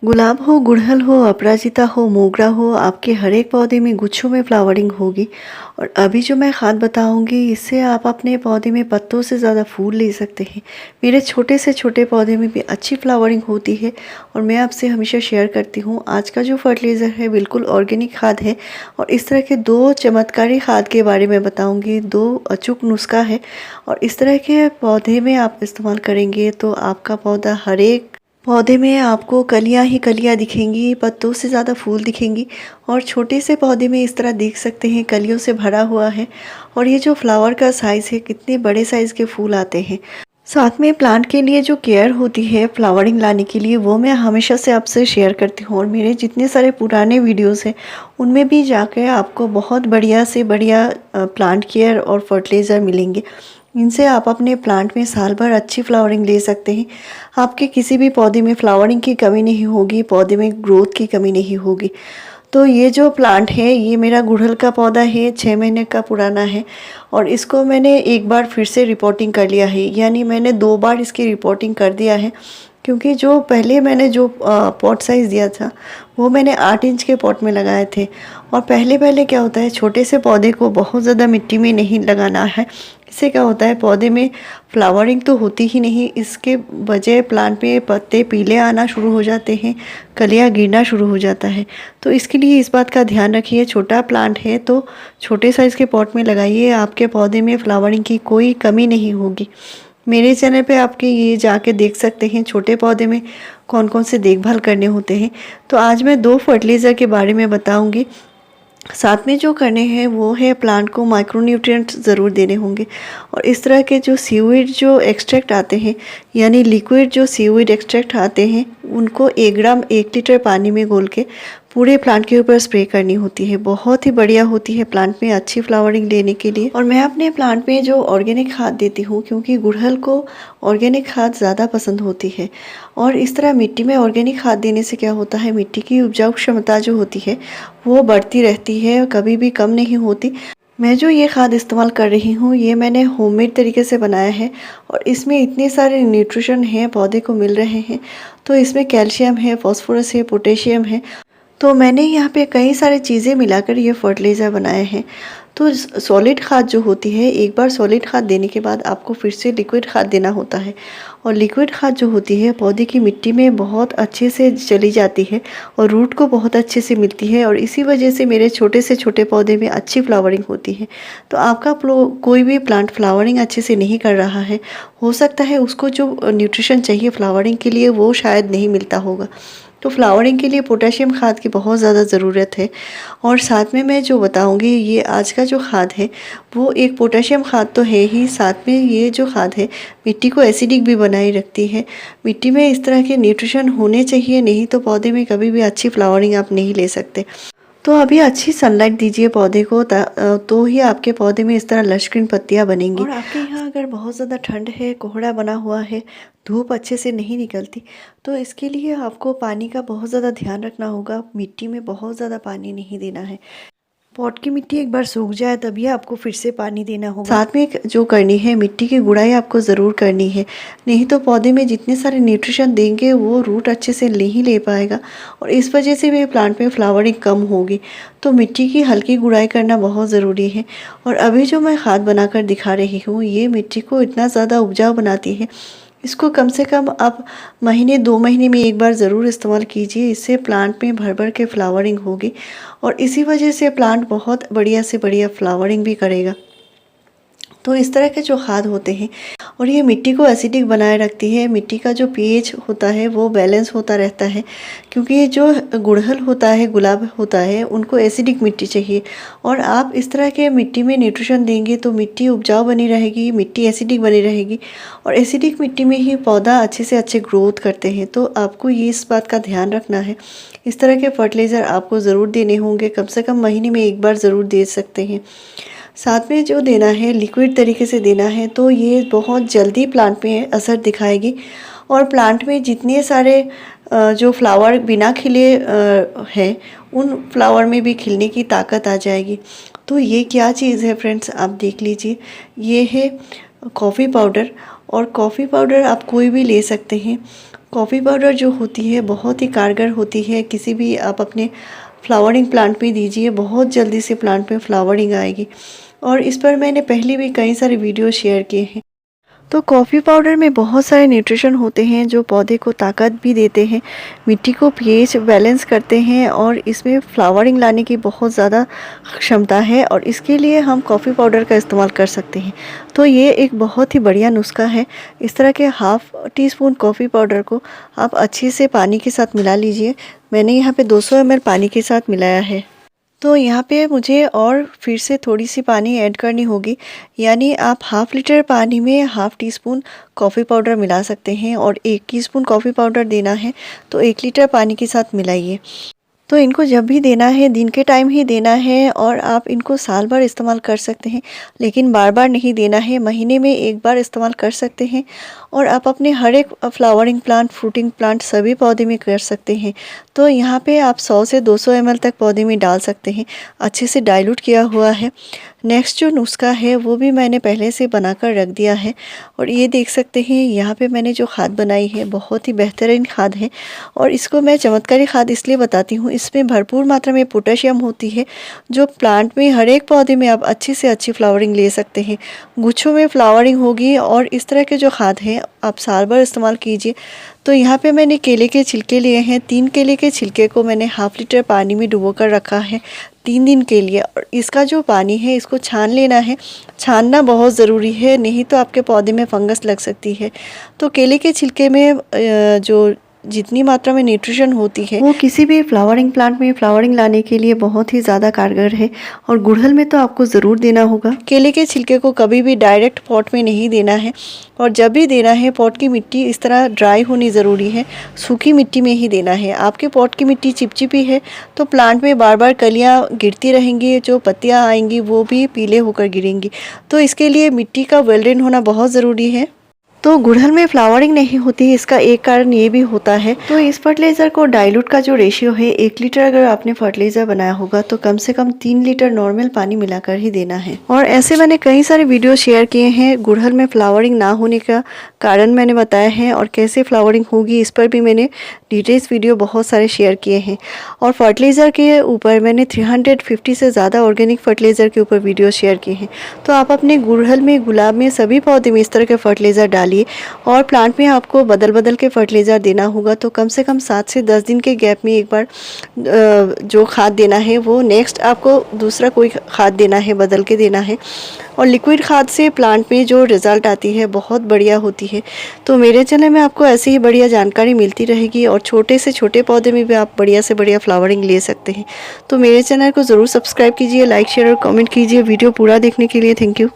गुलाब हो, गुड़हल हो, अपराजिता हो, मोगरा हो, आपके हर एक पौधे में गुच्छों में फ्लावरिंग होगी। और अभी जो मैं खाद बताऊंगी इससे आप अपने पौधे में पत्तों से ज़्यादा फूल ले सकते हैं। मेरे छोटे से छोटे पौधे में भी अच्छी फ्लावरिंग होती है और मैं आपसे हमेशा शेयर करती हूँ। आज का जो फर्टिलाइज़र है बिल्कुल ऑर्गेनिक खाद है और इस तरह के 2 चमत्कारी खाद के बारे में बताऊँगी। 2 अचूक नुस्खा है और इस तरह के पौधे में आप इस्तेमाल करेंगे तो आपका पौधा हर एक पौधे में आपको कलियां ही कलियां दिखेंगी, पत्तों से ज़्यादा फूल दिखेंगी। और छोटे से पौधे में इस तरह देख सकते हैं कलियों से भरा हुआ है और ये जो फ्लावर का साइज़ है कितने बड़े साइज़ के फूल आते हैं। साथ में प्लांट के लिए जो केयर होती है फ्लावरिंग लाने के लिए वो मैं हमेशा से आपसे शेयर करती हूँ और मेरे जितने सारे पुराने वीडियोस हैं उनमें भी जाकर आपको बहुत बढ़िया से बढ़िया प्लांट केयर और फर्टिलाइज़र मिलेंगे। इनसे आप अपने प्लांट में साल भर अच्छी फ्लावरिंग ले सकते हैं। आपके किसी भी पौधे में फ्लावरिंग की कमी नहीं होगी, पौधे में ग्रोथ की कमी नहीं होगी। तो ये जो प्लांट है ये मेरा गुड़हल का पौधा है, 6 महीने का पुराना है और इसको मैंने एक बार फिर से रिपोर्टिंग कर लिया है, यानी मैंने 2 बार इसकी रिपोर्टिंग कर दिया है। क्योंकि जो पहले मैंने जो पॉट साइज़ दिया था वो मैंने 8 इंच के पॉट में लगाए थे। और पहले पहले क्या होता है, छोटे से पौधे को बहुत ज़्यादा मिट्टी में नहीं लगाना है। इससे क्या होता है, पौधे में फ्लावरिंग तो होती ही नहीं, इसके बजाय प्लांट में पत्ते पीले आना शुरू हो जाते हैं, कलियां गिरना शुरू हो जाता है। तो इसके लिए इस बात का ध्यान रखिए, छोटा प्लांट है तो छोटे साइज़ के पॉट में लगाइए, आपके पौधे में फ्लावरिंग की कोई कमी नहीं होगी। मेरे चैनल पे आपके ये जाके देख सकते हैं छोटे पौधे में कौन कौन से देखभाल करने होते हैं। तो आज मैं 2 फर्टिलाइज़र के बारे में बताऊंगी। साथ में जो करने हैं वो है प्लांट को माइक्रोन्यूट्रिएंट्स ज़रूर देने होंगे और इस तरह के जो सीवीड जो एक्सट्रैक्ट आते हैं, यानी लिक्विड जो सीवीड एक्सट्रैक्ट आते हैं, उनको 1 ग्राम 1 लीटर पानी में घोल के पूरे प्लांट के ऊपर स्प्रे करनी होती है। बहुत ही बढ़िया होती है प्लांट में अच्छी फ्लावरिंग लेने के लिए। और मैं अपने प्लांट में जो ऑर्गेनिक खाद देती हूँ क्योंकि गुड़हल को ऑर्गेनिक खाद ज़्यादा पसंद होती है। और इस तरह मिट्टी में ऑर्गेनिक खाद देने से क्या होता है, मिट्टी की उपजाऊ क्षमता जो होती है वो बढ़ती रहती है, कभी भी कम नहीं होती। मैं जो ये खाद इस्तेमाल कर रही हूँ ये मैंने होममेड तरीके से बनाया है और इसमें इतने सारे न्यूट्रिशन हैं पौधे को मिल रहे हैं। तो इसमें कैल्शियम है, फास्फोरस है, पोटेशियम है। तो मैंने यहाँ पे कई सारी चीज़ें मिलाकर ये फर्टिलाइज़र बनाए हैं। तो सॉलिड खाद जो होती है, एक बार सॉलिड खाद देने के बाद आपको फिर से लिक्विड खाद देना होता है और लिक्विड खाद जो होती है पौधे की मिट्टी में बहुत अच्छे से चली जाती है और रूट को बहुत अच्छे से मिलती है और इसी वजह से मेरे छोटे से छोटे पौधे में अच्छी फ्लावरिंग होती है। तो आपका कोई भी प्लांट फ्लावरिंग अच्छे से नहीं कर रहा है, हो सकता है उसको जो न्यूट्रिशन चाहिए फ्लावरिंग के लिए वो शायद नहीं मिलता होगा। तो फ्लावरिंग के लिए पोटेशियम खाद की बहुत ज़्यादा ज़रूरत है। और साथ में मैं जो बताऊंगी ये आज का जो खाद है वो एक पोटेशियम खाद तो है ही, साथ में ये जो खाद है मिट्टी को एसिडिक भी बनाए रखती है। मिट्टी में इस तरह के न्यूट्रिशन होने चाहिए, नहीं तो पौधे में कभी भी अच्छी फ्लावरिंग आप नहीं ले सकते। तो अभी अच्छी सनलाइट दीजिए पौधे को तो ही आपके पौधे में इस तरह लश ग्रीन पत्तियां बनेंगी। और आपके यहाँ अगर बहुत ज़्यादा ठंड है, कोहरा बना हुआ है, धूप अच्छे से नहीं निकलती, तो इसके लिए आपको पानी का बहुत ज़्यादा ध्यान रखना होगा। मिट्टी में बहुत ज़्यादा पानी नहीं देना है। पॉट की मिट्टी एक बार सूख जाए तभी आपको फिर से पानी देना होगा। साथ में जो करनी है मिट्टी की गुड़ाई आपको ज़रूर करनी है, नहीं तो पौधे में जितने सारे न्यूट्रिशन देंगे वो रूट अच्छे से नहीं ले पाएगा और इस वजह से भी प्लांट में फ्लावरिंग कम होगी। तो मिट्टी की हल्की गुड़ाई करना बहुत ज़रूरी है। और अभी जो मैं खाद बनाकर दिखा रही हूँ ये मिट्टी को इतना ज़्यादा उपजाऊ बनाती है, इसको कम से कम आप महीने 2 महीने में एक बार ज़रूर इस्तेमाल कीजिए। इससे प्लांट में भर भर के फ्लावरिंग होगी और इसी वजह से प्लांट बहुत बढ़िया से बढ़िया फ्लावरिंग भी करेगा। तो इस तरह के जो खाद होते हैं और ये मिट्टी को एसिडिक बनाए रखती है, मिट्टी का जो पीएच होता है वो बैलेंस होता रहता है। क्योंकि ये जो गुड़हल होता है, गुलाब होता है, उनको एसिडिक मिट्टी चाहिए और आप इस तरह के मिट्टी में न्यूट्रिशन देंगे तो मिट्टी उपजाऊ बनी रहेगी, मिट्टी एसिडिक बनी रहेगी और एसिडिक मिट्टी में ही पौधा अच्छे से अच्छे ग्रोथ करते हैं। तो आपको ये इस बात का ध्यान रखना है। इस तरह के फर्टिलाइज़र आपको ज़रूर देने होंगे, कम से कम महीने में एक बार ज़रूर दे सकते हैं। साथ में जो देना है लिक्विड तरीके से देना है तो ये बहुत जल्दी प्लांट में असर दिखाएगी और प्लांट में जितने सारे जो फ्लावर बिना खिले हैं उन फ्लावर में भी खिलने की ताकत आ जाएगी। तो ये क्या चीज़ है फ्रेंड्स, आप देख लीजिए। ये है कॉफ़ी पाउडर और कॉफ़ी पाउडर आप कोई भी ले सकते हैं। कॉफ़ी पाउडर जो होती है बहुत ही कारगर होती है। किसी भी आप अपने फ्लावरिंग प्लांट पे दीजिए, बहुत जल्दी से प्लांट में फ्लावरिंग आएगी। और इस पर मैंने पहले भी कई सारे वीडियो शेयर किए हैं। तो कॉफ़ी पाउडर में बहुत सारे न्यूट्रिशन होते हैं जो पौधे को ताकत भी देते हैं, मिट्टी को पीएच बैलेंस करते हैं और इसमें फ्लावरिंग लाने की बहुत ज़्यादा क्षमता है और इसके लिए हम कॉफ़ी पाउडर का इस्तेमाल कर सकते हैं। तो ये एक बहुत ही बढ़िया नुस्खा है। इस तरह के half tea spoon coffee powder को आप अच्छे से पानी के साथ मिला लीजिए। मैंने यहाँ पे 200 ml पानी के साथ मिलाया है। तो यहाँ पे मुझे और फिर से थोड़ी सी पानी ऐड करनी होगी, यानी आप हाफ़ लीटर पानी में half tea spoon coffee powder मिला सकते हैं और 1 टीस्पून कॉफ़ी पाउडर देना है तो 1 लीटर पानी के साथ मिलाइए। तो इनको जब भी देना है दिन के टाइम ही देना है और आप इनको साल भर इस्तेमाल कर सकते हैं, लेकिन बार बार नहीं देना है, महीने में एक बार इस्तेमाल कर सकते हैं। और आप अपने हर एक फ्लावरिंग प्लांट, फ्रूटिंग प्लांट सभी पौधे में कर सकते हैं। तो यहाँ पे आप 100 से 200 ml तक पौधे में डाल सकते हैं, अच्छे से डाइल्यूट किया हुआ है। नेक्स्ट जो नुस्खा है वो भी मैंने पहले से बनाकर रख दिया है और ये देख सकते हैं यहाँ पे मैंने जो खाद बनाई है बहुत ही बेहतरीन खाद है। और इसको मैं चमत्कारी खाद इसलिए बताती हूँ, इसमें भरपूर मात्रा में पोटेशियम होती है जो प्लांट में हर एक पौधे में आप अच्छी से अच्छी फ्लावरिंग ले सकते हैं, गुच्छों में फ्लावरिंग होगी। और इस तरह के जो खाद हैं आप साल भर इस्तेमाल कीजिए। तो यहाँ पे मैंने केले के छिलके लिए हैं। 3 केले के छिलके को मैंने हाफ़ लीटर पानी में डुबो कर रखा है 3 दिन के लिए। और इसका जो पानी है इसको छान लेना है, छानना बहुत ज़रूरी है, नहीं तो आपके पौधे में फंगस लग सकती है। तो केले के छिलके में जो जितनी मात्रा में न्यूट्रिशन होती है वो किसी भी फ्लावरिंग प्लांट में फ्लावरिंग लाने के लिए बहुत ही ज़्यादा कारगर है। और गुड़हल में तो आपको ज़रूर देना होगा। केले के छिलके को कभी भी डायरेक्ट पॉट में नहीं देना है और जब भी देना है पॉट की मिट्टी इस तरह ड्राई होनी ज़रूरी है, सूखी मिट्टी में ही देना है। आपके पॉट की मिट्टी चिपचिपी है तो प्लांट में बार बार कलियाँ गिरती रहेंगी, जो पत्तियाँ आएंगी वो भी पीले होकर गिरेंगी। तो इसके लिए मिट्टी का वेल ड्रेन होना बहुत ज़रूरी है। तो गुड़हल में फ्लावरिंग नहीं होती है, इसका एक कारण ये भी होता है। तो इस फर्टिलाइज़र को डाइल्यूट का जो रेशियो है 1 लीटर अगर आपने फर्टिलाइज़र बनाया होगा तो कम से कम 3 लीटर नॉर्मल पानी मिलाकर ही देना है। और ऐसे मैंने कई सारे वीडियो शेयर किए हैं, गुड़हल में फ्लावरिंग ना होने का कारण मैंने बताया है और कैसे फ्लावरिंग होगी इस पर भी मैंने डिटेल्स वीडियो बहुत सारे शेयर किए हैं। और फर्टिलाइज़र के ऊपर मैंने 350 से ज़्यादा ऑर्गेनिक फर्टिलाइज़र के ऊपर वीडियो शेयर किए हैं। तो आप अपने गुड़हल में, गुलाब में, सभी पौधे में इस तरह के फर्टिलाइज़र डालिए। और प्लांट में आपको बदल बदल के फर्टिलाइज़र देना होगा। तो कम से कम 7 से 10 दिन के गैप में एक बार जो खाद देना है वो नेक्स्ट आपको दूसरा कोई खाद देना है, बदल के देना है। और लिक्विड खाद से प्लांट में जो रिज़ल्ट आती है बहुत बढ़िया होती है। तो मेरे चैनल में आपको ऐसी ही बढ़िया जानकारी मिलती रहेगी और छोटे से छोटे पौधे में भी आप बढ़िया से बढ़िया फ्लावरिंग ले सकते हैं। तो मेरे चैनल को ज़रूर सब्सक्राइब कीजिए, लाइक, शेयर और कमेंट कीजिए। वीडियो पूरा देखने के लिए थैंक यू।